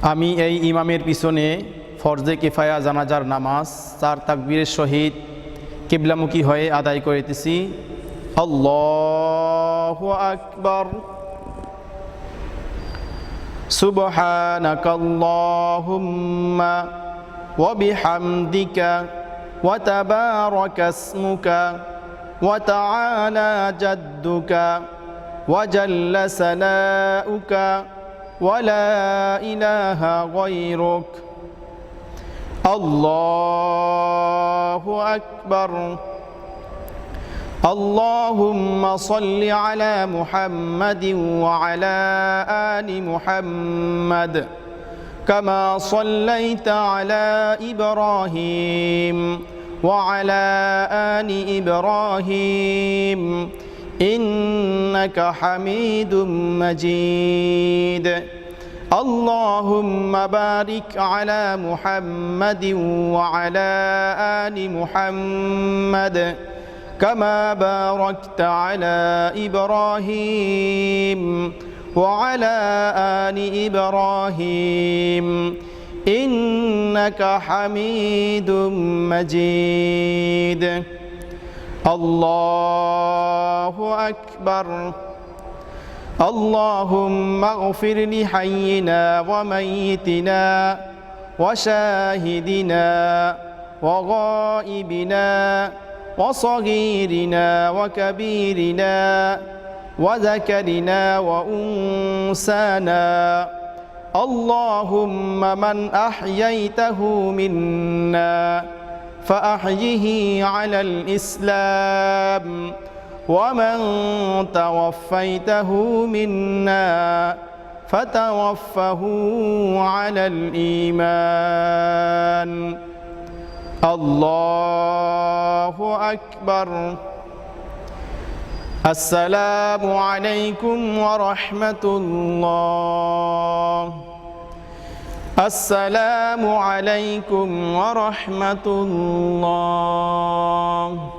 আমি এই ইমামের পিছনে ফরজে কিফায়া জানাজার নামাজ 4 তাকবীরের সহিত কিবলামুখী হয়ে আদায় করিতেছি। আল্লাহু আকবার। সুবহানাকাল্লাহুম্মা ওয়া বিহামদিকা ওয়া তাবারাকা ইসমুকা ওয়া তাআলা জাদ্দুকা ওয়া জাল্লা সানাউকা ولا إله غيرك الله أكبر اللهم صل على محمد وعلى آل محمد كما صليت على إبراهيم وعلى آل إبراهيم إنك حميد مجيد اللهم بارك على محمد وعلى آل محمد كما باركت على إبراهيم وعلى آل إبراهيم إنك حميد مجيد الله أكبر اللهم اغفر لحينا وميتنا وشاهدنا وغائبنا وصغيرنا وكبيرنا وذكرنا وأنسانا اللهم من أحييته منا فأحيه على الإسلام ومن توفيته منا فتوفه على الإيمان الله أكبر السلام عليكم ورحمة الله السلام عليكم ورحمة الله